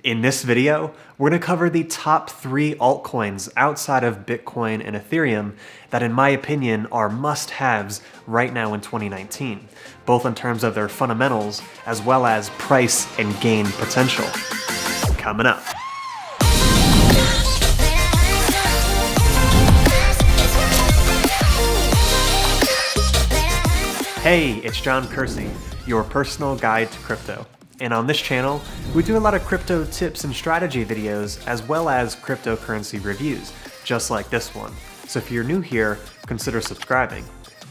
In this video, we're going to cover the top 3 altcoins outside of Bitcoin and Ethereum that, in my opinion, are must-haves right now in 2019, both in terms of their fundamentals as well as price and gain potential. Coming up. Hey, it's John Kersey, your personal guide to crypto. And on this channel, we do a lot of crypto tips and strategy videos, as well as cryptocurrency reviews, just like this one. So if you're new here, consider subscribing.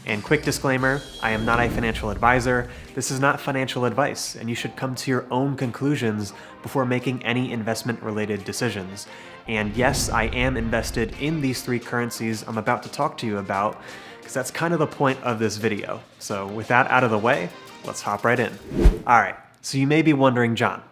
And quick disclaimer, I am not a financial advisor. This is not financial advice, and you should come to your own conclusions before making any investment-related decisions. And yes, I am invested in these 3 currencies I'm about to talk to you about, because that's kind of the point of this video. So with that out of the way, let's hop right in. All right. So you may be wondering, John,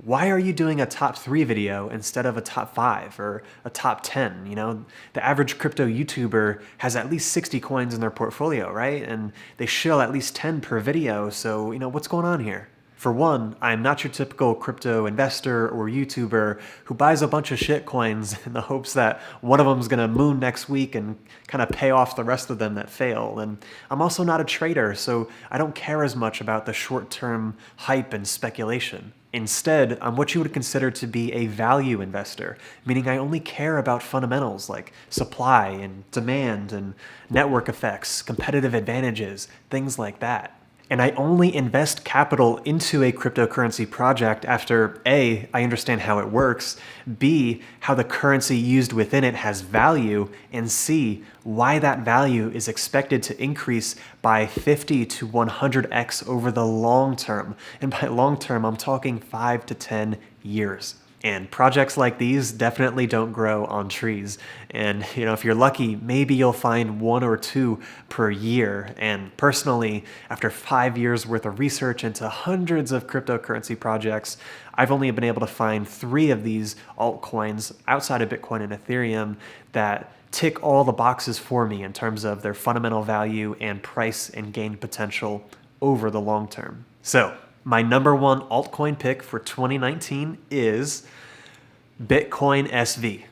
why are you doing a top 3 video instead of a top 5 or a top 10? You know, the average crypto YouTuber has at least 60 coins in their portfolio, right? And they shill at least 10 per video. So, you know, what's going on here? For one, I'm not your typical crypto investor or YouTuber who buys a bunch of shit coins in the hopes that one of them is going to moon next week and kind of pay off the rest of them that fail. And I'm also not a trader, so I don't care as much about the short-term hype and speculation. Instead, I'm what you would consider to be a value investor, meaning I only care about fundamentals like supply and demand and network effects, competitive advantages, things like that. And I only invest capital into a cryptocurrency project after A, I understand how it works, B, how the currency used within it has value, and C, why that value is expected to increase by 50 to 100x over the long term. And by long term, I'm talking 5 to 10 years. And projects like these definitely don't grow on trees. And you know, if you're lucky, maybe you'll find 1 or 2 per year. And personally, after 5 years worth of research into hundreds of cryptocurrency projects, I've only been able to find 3 of these altcoins outside of Bitcoin and Ethereum that tick all the boxes for me in terms of their fundamental value and price and gain potential over the long term. So, my number 1 altcoin pick for 2019 is Bitcoin SV.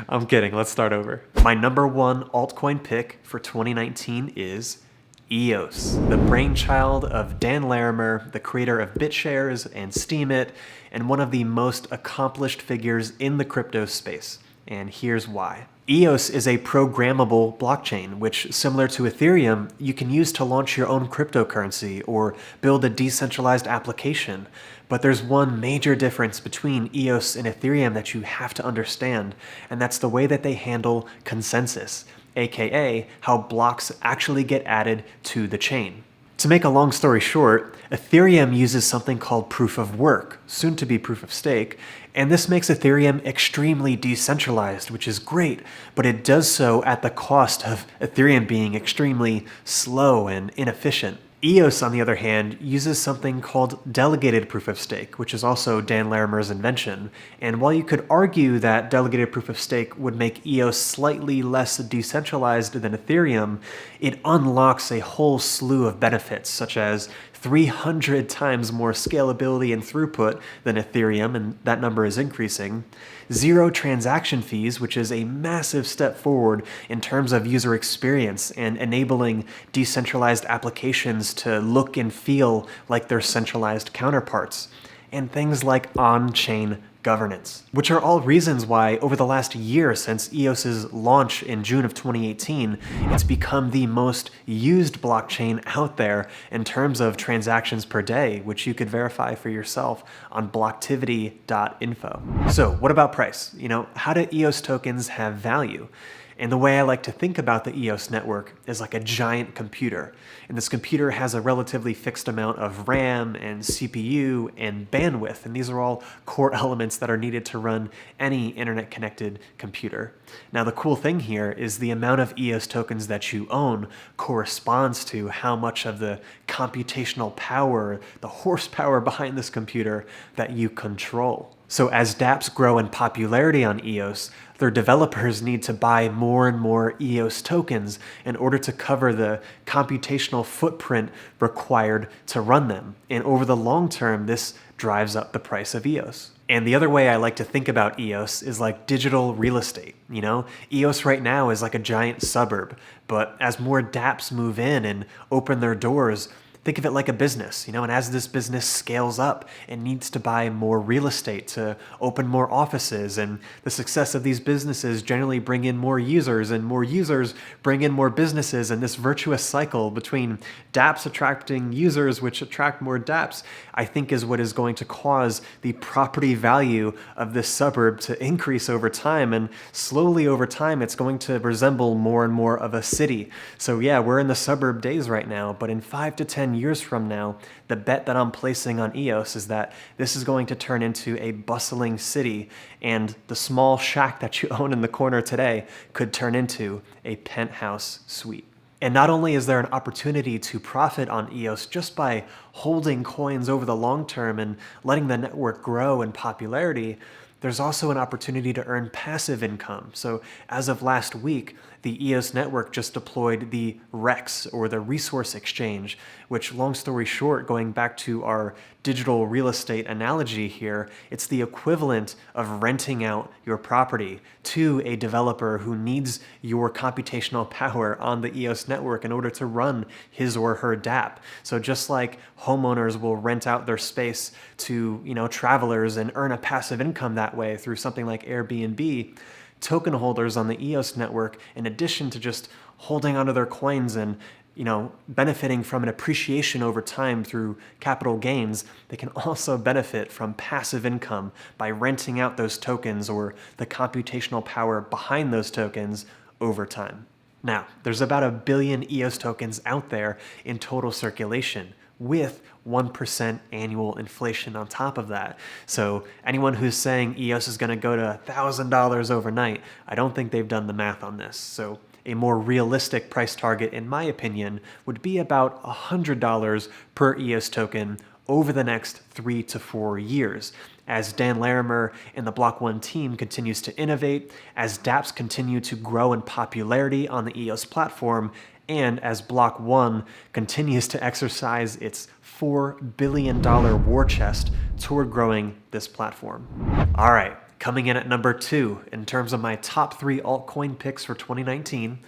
I'm kidding, let's start over. My number 1 altcoin pick for 2019 is EOS, the brainchild of Dan Larimer, the creator of BitShares and Steemit, and one of the most accomplished figures in the crypto space. And here's why. EOS is a programmable blockchain, which, similar to Ethereum, you can use to launch your own cryptocurrency or build a decentralized application. But there's one major difference between EOS and Ethereum that you have to understand, and that's the way that they handle consensus, aka how blocks actually get added to the chain. To make a long story short, Ethereum uses something called proof of work, soon to be proof of stake, and this makes Ethereum extremely decentralized, which is great, but it does so at the cost of Ethereum being extremely slow and inefficient. EOS, on the other hand, uses something called delegated proof of stake, which is also Dan Larimer's invention. And while you could argue that delegated proof of stake would make EOS slightly less decentralized than Ethereum, it unlocks a whole slew of benefits, such as 300 times more scalability and throughput than Ethereum, and that number is increasing. 0 transaction fees, which is a massive step forward in terms of user experience and enabling decentralized applications to look and feel like their centralized counterparts. And things like on-chain governance, which are all reasons why over the last year since EOS's launch in June of 2018, it's become the most used blockchain out there in terms of transactions per day, which you could verify for yourself on blocktivity.info. So what about price? You know, how do EOS tokens have value? And the way I like to think about the EOS network is like a giant computer. And this computer has a relatively fixed amount of RAM and CPU and bandwidth. And these are all core elements that are needed to run any internet-connected computer. Now, the cool thing here is the amount of EOS tokens that you own corresponds to how much of the computational power, the horsepower behind this computer that you control. So as dApps grow in popularity on EOS, their developers need to buy more and more EOS tokens in order to cover the computational footprint required to run them. And over the long term, this drives up the price of EOS. And the other way I like to think about EOS is like digital real estate. You know, EOS right now is like a giant suburb, but as more dApps move in and open their doors, think of it like a business, you know, and as this business scales up, it needs to buy more real estate to open more offices, and the success of these businesses generally bring in more users, and more users bring in more businesses, and this virtuous cycle between dApps attracting users, which attract more dApps, I think is what is going to cause the property value of this suburb to increase over time, and slowly over time, it's going to resemble more and more of a city. So yeah, we're in the suburb days right now, but in 5 to 10 years from now, the bet that I'm placing on EOS is that this is going to turn into a bustling city, and the small shack that you own in the corner today could turn into a penthouse suite. And not only is there an opportunity to profit on EOS just by holding coins over the long term and letting the network grow in popularity, there's also an opportunity to earn passive income. So as of last week, the EOS network just deployed the REX, or the Resource Exchange, which, long story short, going back to our digital real estate analogy here, it's the equivalent of renting out your property to a developer who needs your computational power on the EOS network in order to run his or her dApp. So just like homeowners will rent out their space to, you know, travelers and earn a passive income that way through something like Airbnb, token holders on the EOS network, in addition to just holding onto their coins and, you know, benefiting from an appreciation over time through capital gains, they can also benefit from passive income by renting out those tokens or the computational power behind those tokens over time. Now, there's about 1 billion EOS tokens out there in total circulation, with 1% annual inflation on top of that. So anyone who's saying EOS is going to go to $1,000 overnight, I don't think they've done the math on this. So a more realistic price target, in my opinion, would be about $100 per EOS token over the next 3 to 4 years. As Dan Larimer and the Block One team continues to innovate, as dApps continue to grow in popularity on the EOS platform, and as Block One continues to exercise its $4 billion war chest toward growing this platform. All right, coming in at number 2 in terms of my top 3 altcoin picks for 2019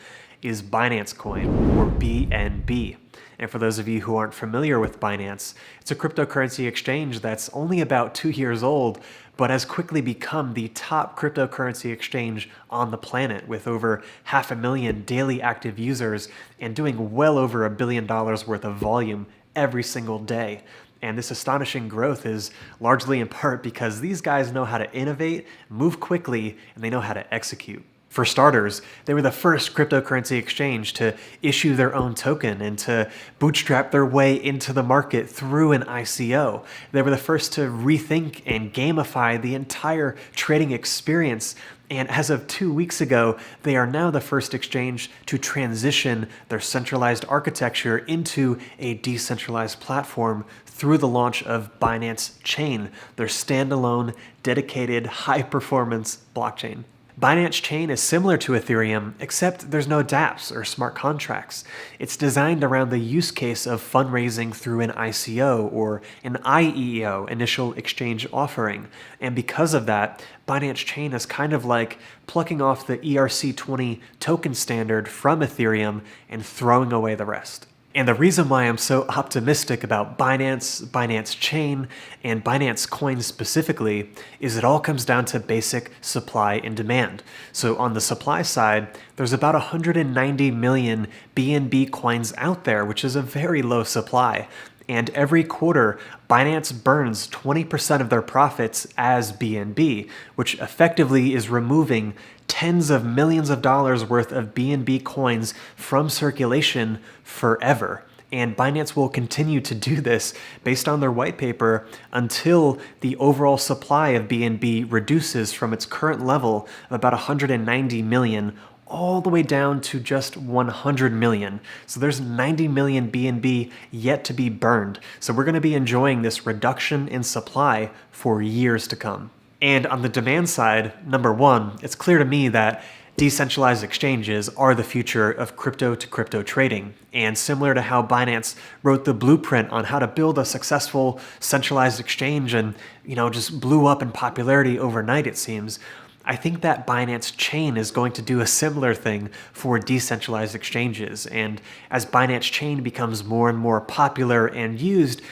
is Binance Coin, or BNB. And for those of you who aren't familiar with Binance, it's a cryptocurrency exchange that's only about 2 years old, but has quickly become the top cryptocurrency exchange on the planet, with over 500,000 daily active users and doing well over $1 billion worth of volume every single day. And this astonishing growth is largely in part because these guys know how to innovate, move quickly, and they know how to execute. For starters, they were the first cryptocurrency exchange to issue their own token and to bootstrap their way into the market through an ICO. They were the first to rethink and gamify the entire trading experience. And as of 2 weeks ago, they are now the first exchange to transition their centralized architecture into a decentralized platform through the launch of Binance Chain, their standalone, dedicated, high-performance blockchain. Binance Chain is similar to Ethereum, except there's no dApps or smart contracts. It's designed around the use case of fundraising through an ICO or an IEO, initial exchange offering. And because of that, Binance Chain is kind of like plucking off the ERC20 token standard from Ethereum and throwing away the rest. And the reason why I'm so optimistic about Binance, Binance Chain, and Binance Coin specifically is it all comes down to basic supply and demand. So on the supply side, there's about 190 million BNB coins out there, which is a very low supply. And every quarter, Binance burns 20% of their profits as BNB, which effectively is removing tens of millions of dollars worth of BNB coins from circulation forever. And Binance will continue to do this based on their white paper until the overall supply of BNB reduces from its current level of about 190 million all the way down to just 100 million. So there's 90 million BNB yet to be burned. So we're going to be enjoying this reduction in supply for years to come. And on the demand side, number one, it's clear to me that Decentralized exchanges are the future of crypto-to-crypto trading, and similar to how Binance wrote the blueprint on how to build a successful centralized exchange and, just blew up in popularity overnight, it seems, I think that Binance Chain is going to do a similar thing for decentralized exchanges. And as Binance Chain becomes more and more popular and used,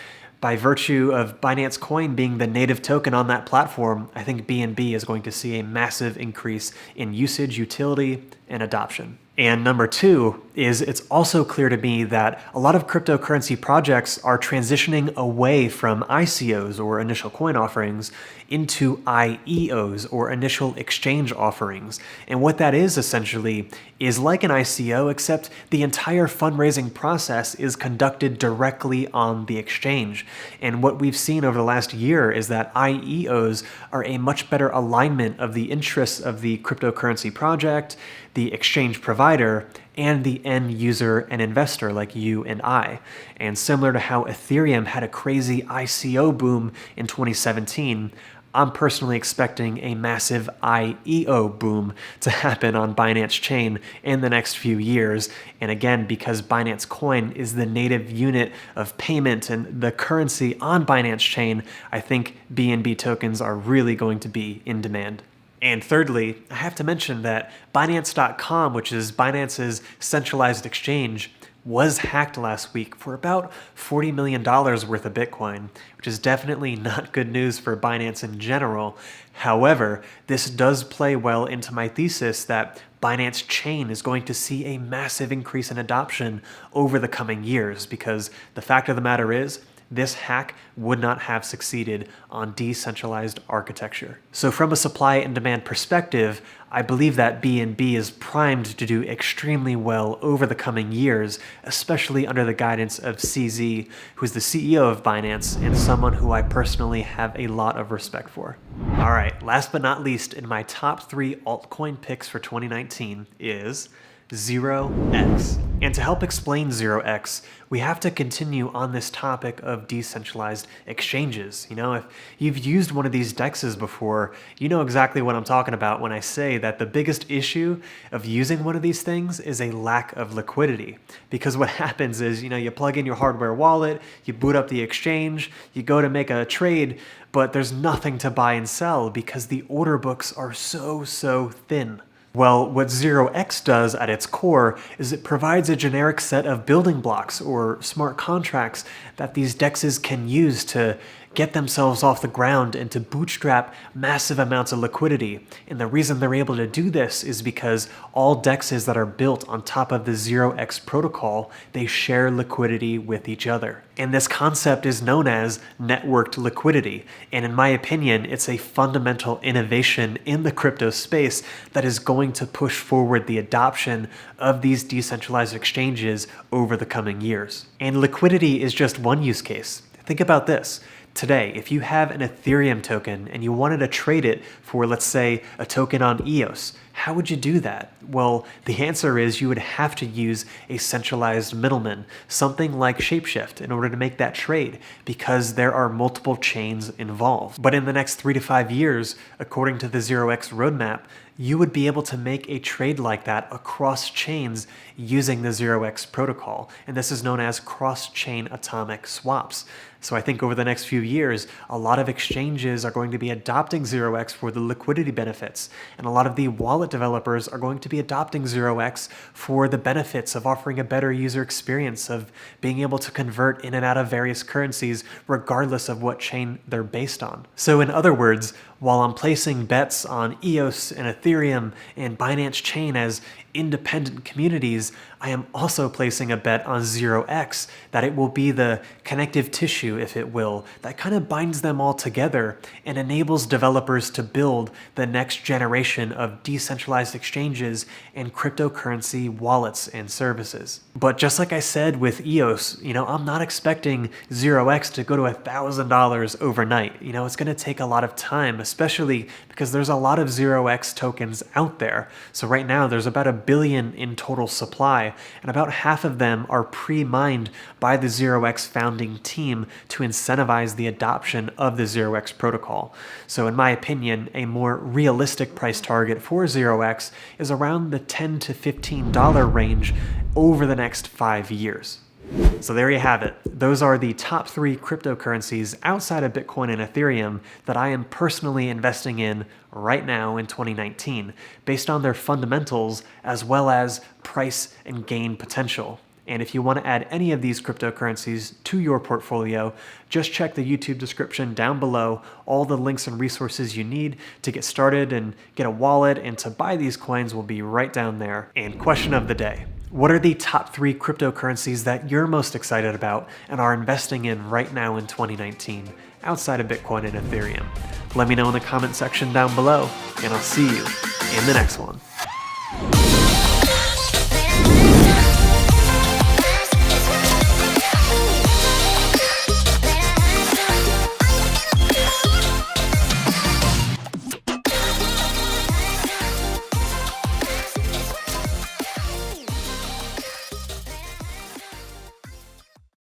by virtue of Binance Coin being the native token on that platform, I think BNB is going to see a massive increase in usage, utility, and adoption. And number two is it's also clear to me that a lot of cryptocurrency projects are transitioning away from ICOs or initial coin offerings into IEOs or initial exchange offerings. And what that is essentially is like an ICO, except the entire fundraising process is conducted directly on the exchange. And what we've seen over the last year is that IEOs are a much better alignment of the interests of the cryptocurrency project, the exchange provider, and the end user and investor like you and I. And similar to how Ethereum had a crazy ICO boom in 2017, I'm personally expecting a massive IEO boom to happen on Binance Chain in the next few years. And again, because Binance Coin is the native unit of payment and the currency on Binance Chain, I think BNB tokens are really going to be in demand. And thirdly, I have to mention that Binance.com, which is Binance's centralized exchange, was hacked last week for about $40 million worth of Bitcoin, which is definitely not good news for Binance in general. However, this does play well into my thesis that Binance Chain is going to see a massive increase in adoption over the coming years, because the fact of the matter is, this hack would not have succeeded on decentralized architecture. So from a supply and demand perspective, I believe that BNB is primed to do extremely well over the coming years, especially under the guidance of CZ, who's the CEO of Binance and someone who I personally have a lot of respect for. All right, last but not least, in my top 3 altcoin picks for 2019 is 0x. And to help explain 0x, we have to continue on this topic of decentralized exchanges. If you've used one of these DEXs before, you know exactly what I'm talking about when I say that the biggest issue of using one of these things is a lack of liquidity. Because what happens is, you plug in your hardware wallet, you boot up the exchange, you go to make a trade, but there's nothing to buy and sell because the order books are so thin. Well, what 0x does at its core is it provides a generic set of building blocks or smart contracts that these DEXs can use to get themselves off the ground and to bootstrap massive amounts of liquidity. And the reason they're able to do this is because all DEXs that are built on top of the 0x protocol, they share liquidity with each other. And this concept is known as networked liquidity. And in my opinion, it's a fundamental innovation in the crypto space that is going to push forward the adoption of these decentralized exchanges over the coming years. And liquidity is just one use case. Think about this. Today, if you have an Ethereum token and you wanted to trade it for, let's say, a token on EOS, how would you do that? Well, the answer is you would have to use a centralized middleman, something like Shapeshift, in order to make that trade, because there are multiple chains involved. But in the next 3 to 5 years, according to the 0x roadmap, you would be able to make a trade like that across chains using the 0x protocol. And this is known as cross-chain atomic swaps. So I think over the next few years, a lot of exchanges are going to be adopting 0x for the liquidity benefits. And a lot of the wallet developers are going to be adopting 0x for the benefits of offering a better user experience, of being able to convert in and out of various currencies regardless of what chain they're based on. So in other words, while I'm placing bets on EOS and Ethereum and Binance Chain as independent communities, I am also placing a bet on 0x, that it will be the connective tissue, if it will, that kind of binds them all together and enables developers to build the next generation of decentralized exchanges and cryptocurrency wallets and services. But just like I said with EOS, I'm not expecting 0x to go to $1,000 overnight. It's going to take a lot of time, especially because there's a lot of 0x tokens out there. So right now there's about $1 billion in total supply, and about half of them are pre-mined by the 0x founding team to incentivize the adoption of the 0x protocol. So in my opinion, a more realistic price target for 0x is around the $10 to $15 range over the next 5 years. So there you have it. Those are the top 3 cryptocurrencies outside of Bitcoin and Ethereum that I am personally investing in right now in 2019, based on their fundamentals as well as price and gain potential. And if you want to add any of these cryptocurrencies to your portfolio, just check the YouTube description down below. All the links and resources you need to get started and get a wallet and to buy these coins will be right down there. And question of the day: what are the top 3 cryptocurrencies that you're most excited about and are investing in right now in 2019 outside of Bitcoin and Ethereum? Let me know in the comment section down below, and I'll see you in the next one.